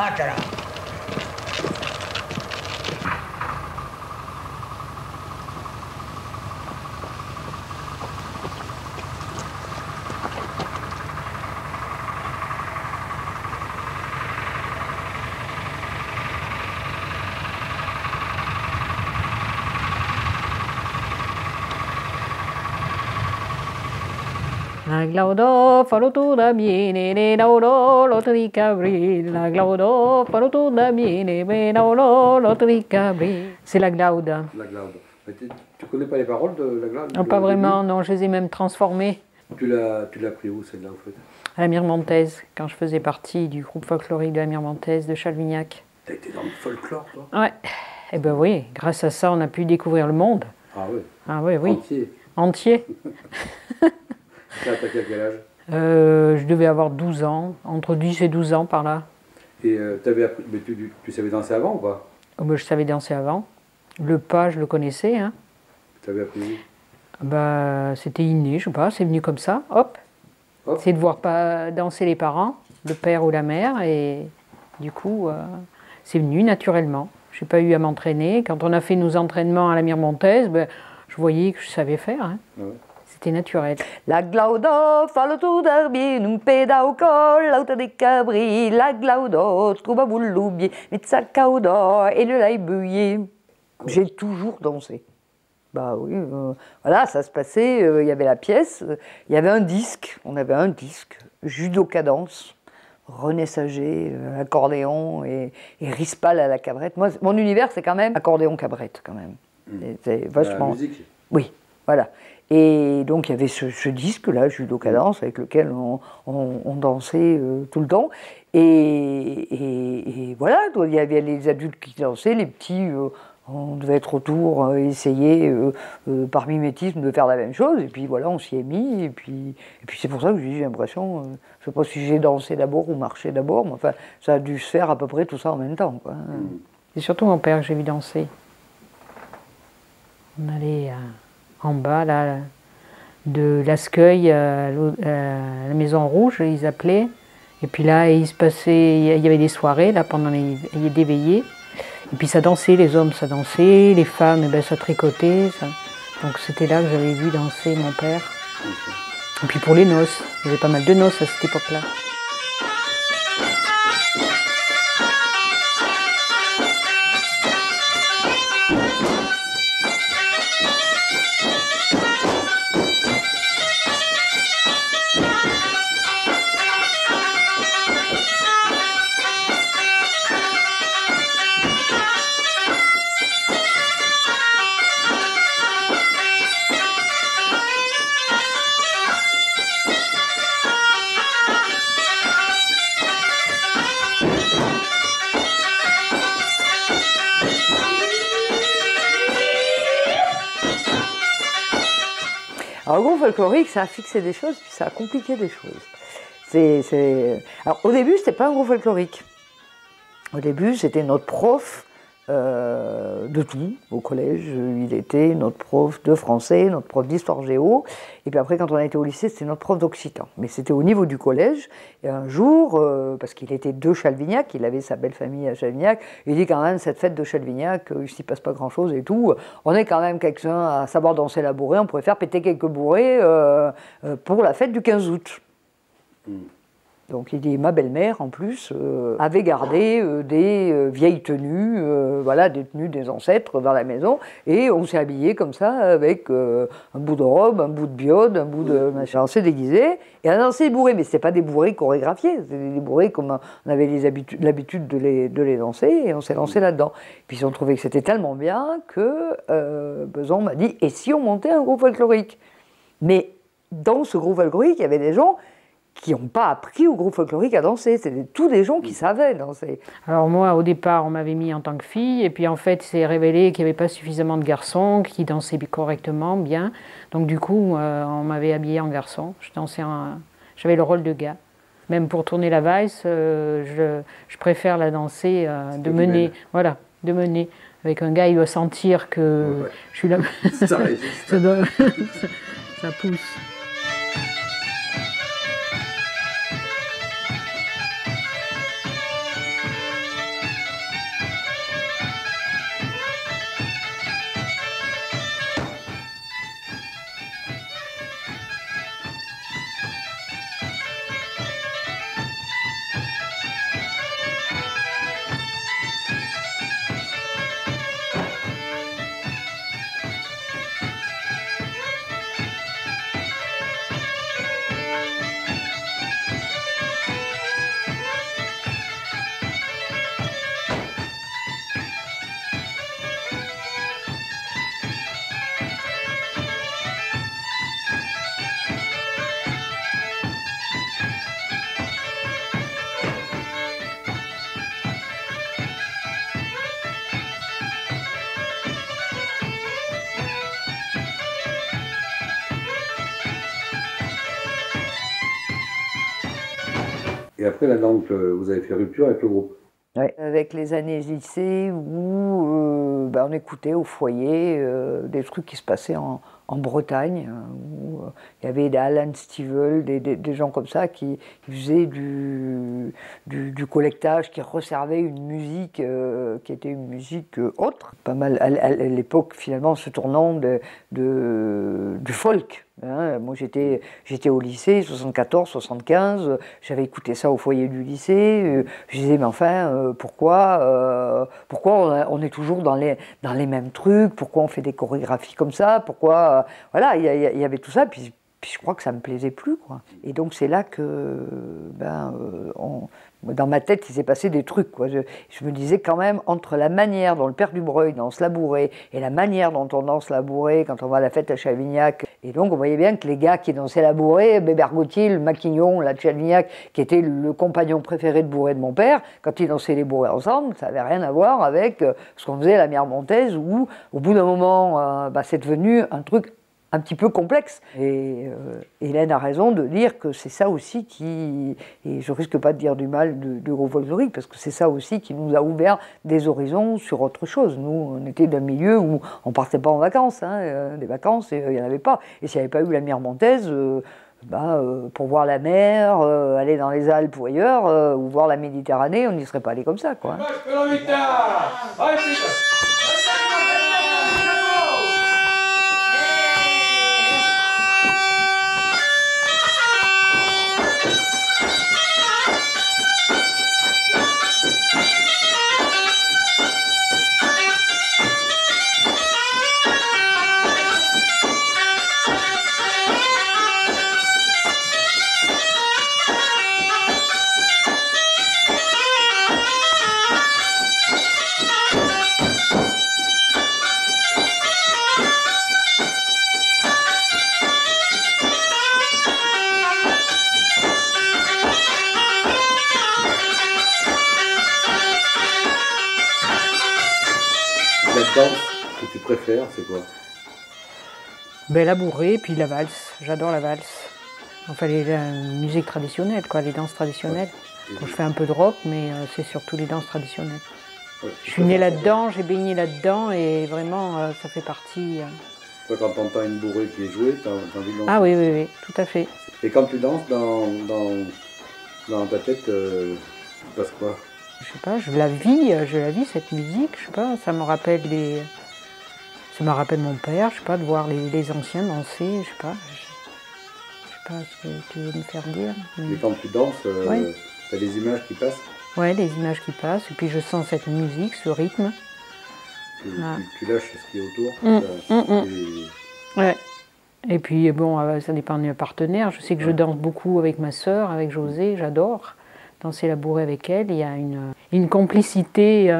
Ah, là. La glaudo faluto da miene, ne daudo l'otto di cabri. La glaudo faluto da miene, ne daudo l'otto di cabri. C'est la glaude. La glaude. Tu connais pas les paroles de la glaude? Non, pas vraiment, non, je les ai même transformées. Tu l'as pris où celle-là en fait? À la Myrmontaise, quand je faisais partie du groupe folklorique de la Myrmontaise de Chalvignac. T'as été dans le folklore, toi? Ouais. Eh ben oui, grâce à ça, on a pu découvrir le monde. Ah oui? Ah oui, oui. Entier? Entier. T'as attaqué à quel âge? Je devais avoir 12 ans, entre 10 et 12 ans par là. Et t'avais appris, mais tu savais danser avant ou pas? Oh, ben, je savais danser avant. Le pas, je le connaissais. Hein. T'avais appris où? Bah, c'était inné, je sais pas, c'est venu comme ça, hop. C'est de voir pas danser les parents, le père ou la mère, et du coup, c'est venu naturellement. Je n'ai pas eu à m'entraîner. Quand on a fait nos entraînements à la Myrmontaise, ben, je voyais que je savais faire. Hein. Ouais. C'était naturel. La glaudo fa lo tu darbi, un pedao col, l'auto di cabri, la glaudo, trouba boulloubi, mitsa caudo, et le laibuyi. J'ai toujours dansé. Bah oui, voilà, ça se passait, il y avait la pièce, il y avait un disque, on avait un disque, judo cadence, René Sager, accordéon et Rispal à la cabrette. Moi, mon univers, c'est quand même accordéon cabrette, quand même. C'est vachement. La musique. Oui, voilà. Et donc il y avait ce disque-là, Judo Cadence, avec lequel on dansait tout le temps. Et voilà, il y avait les adultes qui dansaient, les petits, on devait être autour, essayer par mimétisme de faire la même chose. Et puis voilà, on s'y est mis. Et puis c'est pour ça que j'ai l'impression, je ne sais pas si j'ai dansé d'abord ou marché d'abord, mais enfin, ça a dû se faire à peu près tout ça en même temps, quoi. C'est surtout mon père que j'ai vu danser. On allait en bas, là, de Lascueil à la Maison Rouge, ils appelaient. Et puis là, il se passait, il y avait des soirées, là, pendant les veillées. Et puis ça dansait, les hommes, ça dansait, les femmes, eh ben, ça tricotait. Ça. Donc c'était là que j'avais vu danser mon père. Et puis pour les noces, il y avait pas mal de noces à cette époque-là. Alors, le groupe folklorique, ça a fixé des choses, puis ça a compliqué des choses. Alors, au début, c'était pas un groupe folklorique. Au début, c'était notre prof de tout au collège. Il était notre prof de français, notre prof d'histoire géo. Et puis après, quand on a été au lycée, c'était notre prof d'occitan. Mais c'était au niveau du collège. Et un jour, parce qu'il était de Chalvignac, il avait sa belle famille à Chalvignac, il dit quand même, cette fête de Chalvignac, il s'y passe pas grand-chose et tout. On est quand même quelques-uns à savoir danser la bourrée, on pourrait faire péter quelques bourrées pour la fête du 15 août. Donc il dit, ma belle-mère, en plus, avait gardé des vieilles tenues, voilà, des tenues des ancêtres dans la maison, et on s'est habillé comme ça, avec un bout de robe, un bout de biode, un bout de machin, on s'est déguisé, et on a dansé des bourrées, mais c'était pas des bourrées chorégraphiées, c'était des bourrées comme on avait l'habitude de les danser, et on s'est lancé là-dedans. Puis ils ont trouvé que c'était tellement bien que Beson m'a dit, et si on montait un groupe folklorique? Mais dans ce groupe folklorique, il y avait des gens qui n'ont pas appris au groupe folklorique à danser. C'était tous des gens qui savaient danser. Alors moi, au départ, on m'avait mis en tant que fille, et puis en fait, c'est révélé qu'il n'y avait pas suffisamment de garçons qui dansaient correctement, bien. Donc du coup, on m'avait habillée en garçon. J'avais le rôle de gars. Même pour tourner la valse, je préfère la danser de mener. Voilà, de mener. Avec un gars, il doit sentir que je suis là. Ça pousse. Et après, là, donc, vous avez fait rupture avec le groupe. Ouais. Avec les années lycée où on écoutait au foyer des trucs qui se passaient en Bretagne, où il y avait des Alan Stivell, des gens comme ça qui faisaient du collectage, qui resservaient une musique qui était une musique autre, pas mal à l'époque finalement se tournant du folk. Hein. Moi j'étais au lycée, 74, 75, j'avais écouté ça au foyer du lycée, je disais mais enfin pourquoi on est toujours dans les mêmes trucs, pourquoi on fait des chorégraphies comme ça, pourquoi voilà, il y avait tout ça, puis je crois que ça me plaisait plus, quoi. Et donc c'est là que dans ma tête il s'est passé des trucs, quoi. Je me disais quand même, entre la manière dont le père Dubreuil danse la bourrée et la manière dont on danse la bourrée quand on va à la fête à Chavignac, et donc on voyait bien que les gars qui dansaient la bourrée, Bébert Gauthier, le Maquignon, la Chavignac, qui était le compagnon préféré de bourrée de mon père, quand ils dansaient les bourrées ensemble, ça n'avait rien à voir avec ce qu'on faisait à la Mire-Montaise, où au bout d'un moment c'est devenu un truc un petit peu complexe. Et Hélène a raison de dire que c'est ça aussi qui, et je risque pas de dire du mal de gros folklorique, parce que c'est ça aussi qui nous a ouvert des horizons sur autre chose. Nous, on était d'un milieu où on partait pas en vacances, hein, des vacances, il n'y en avait pas. Et s'il n'y avait pas eu la Mire-Montaise, pour voir la mer, aller dans les Alpes ou ailleurs, ou voir la Méditerranée, on n'y serait pas allé comme ça, quoi. La danse que tu préfères, c'est quoi? Ben, la bourrée, puis la valse. J'adore la valse. Enfin, la musique traditionnelle, quoi, les danses traditionnelles. Ouais. Bon, je fais un peu de rock, mais c'est surtout les danses traditionnelles. Ouais, Je suis née là-dedans, j'ai baigné là-dedans, et vraiment, ça fait partie... Toi, quand tu entends une bourrée qui est jouée, tu as envie de danser. Ah oui, oui, oui, tout à fait. Et quand tu danses, dans ta tête, il se passe quoi? Je sais pas, je la vis cette musique, je sais pas, ça me rappelle mon père, je sais pas, de voir les anciens danser, je sais pas ce que tu veux me faire dire. Et quand tu danses, Ouais. tu as des images qui passent? Ouais, les images qui passent, et puis je sens cette musique, ce rythme. Tu lâches ce qui est autour. Ouais. Et puis bon, ça dépend du partenaire, je sais que je danse beaucoup avec ma sœur, avec José, j'adore danser la bourrée avec elle, il y a une complicité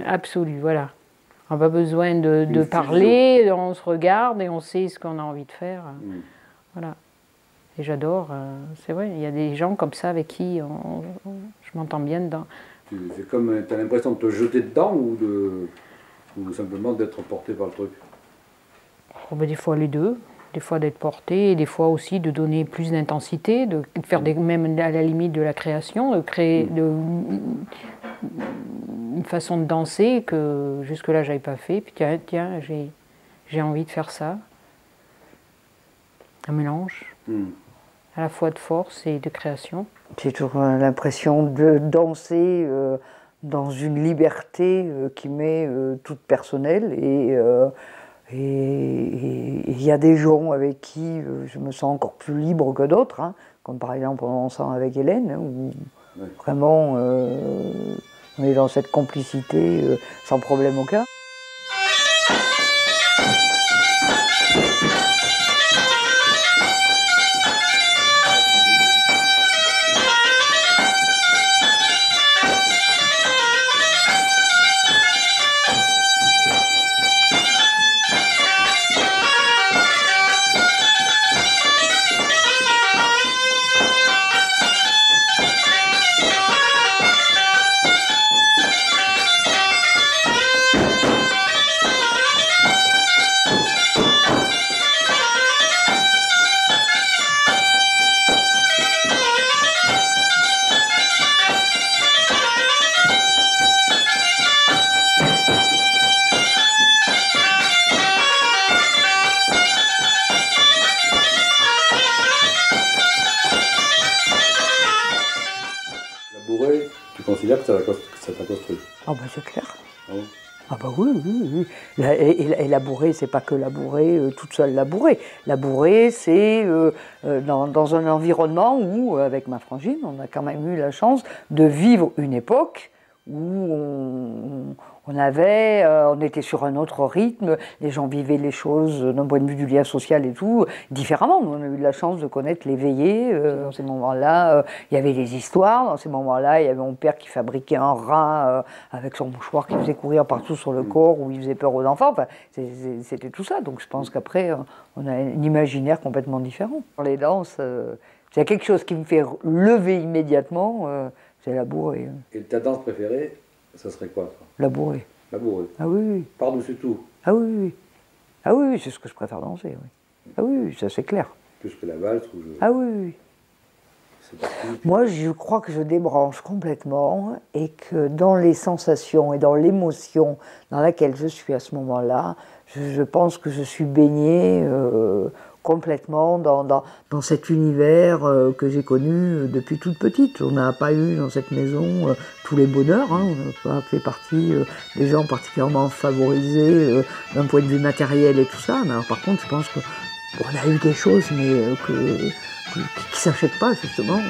absolue, voilà. On n'a pas besoin de parler, on se regarde et on sait ce qu'on a envie de faire. Voilà. Et j'adore, c'est vrai, il y a des gens comme ça avec qui je m'entends bien dedans. C'est comme, tu as l'impression de te jeter dedans ou simplement d'être porté par le truc? Oh, ben, des fois les deux. Des fois d'être porté, et des fois aussi de donner plus d'intensité, de faire même à la limite de la création, de créer une façon de danser que jusque-là j'avais pas fait. Puis tiens, j'ai envie de faire ça. Un mélange à la fois de force et de création. J'ai toujours l'impression de danser dans une liberté qui m'est toute personnelle et il y a des gens avec qui je me sens encore plus libre que d'autres, hein, comme par exemple en dansant avec Hélène, où vraiment on est dans cette complicité sans problème aucun. Tu considères que ça t'a construit? Ah ben c'est clair. Ah bon? Ah bah oui, oui, oui. Et labourer, c'est pas que labourer, toute seule labourer. Labourer, c'est dans un environnement où, avec ma frangine, on a quand même eu la chance de vivre une époque où on était sur un autre rythme, les gens vivaient les choses d'un point de vue du lien social et tout, différemment. Nous, on a eu la chance de connaître les veillées. Dans ces moments-là, il y avait des histoires. Dans ces moments-là, il y avait mon père qui fabriquait un rat avec son mouchoir qui faisait courir partout sur le corps, où il faisait peur aux enfants. Enfin, c'était tout ça. Donc je pense qu'après, on a un imaginaire complètement différent. Dans les danses, c'est quelque chose qui me fait lever immédiatement, c'est labourer. Et ta danse préférée, ça serait quoi, toi? Labourer. Labourer. Ah oui, oui. Par-dessus tout. Ah oui, oui. Ah oui, oui, c'est ce que je préfère danser, oui. Ah oui, oui, ça c'est clair. Plus que la valse ou je... Ah oui, oui. Parti, moi, je crois que je débranche complètement et que dans les sensations et dans l'émotion dans laquelle je suis à ce moment-là, je pense que je suis baignée complètement dans cet univers que j'ai connu depuis toute petite. On n'a pas eu dans cette maison tous les bonheurs, hein. On n'a pas fait partie des gens particulièrement favorisés d'un point de vue matériel et tout ça. Mais alors, par contre, je pense qu'on a eu des choses mais qui ne s'achètent pas, justement.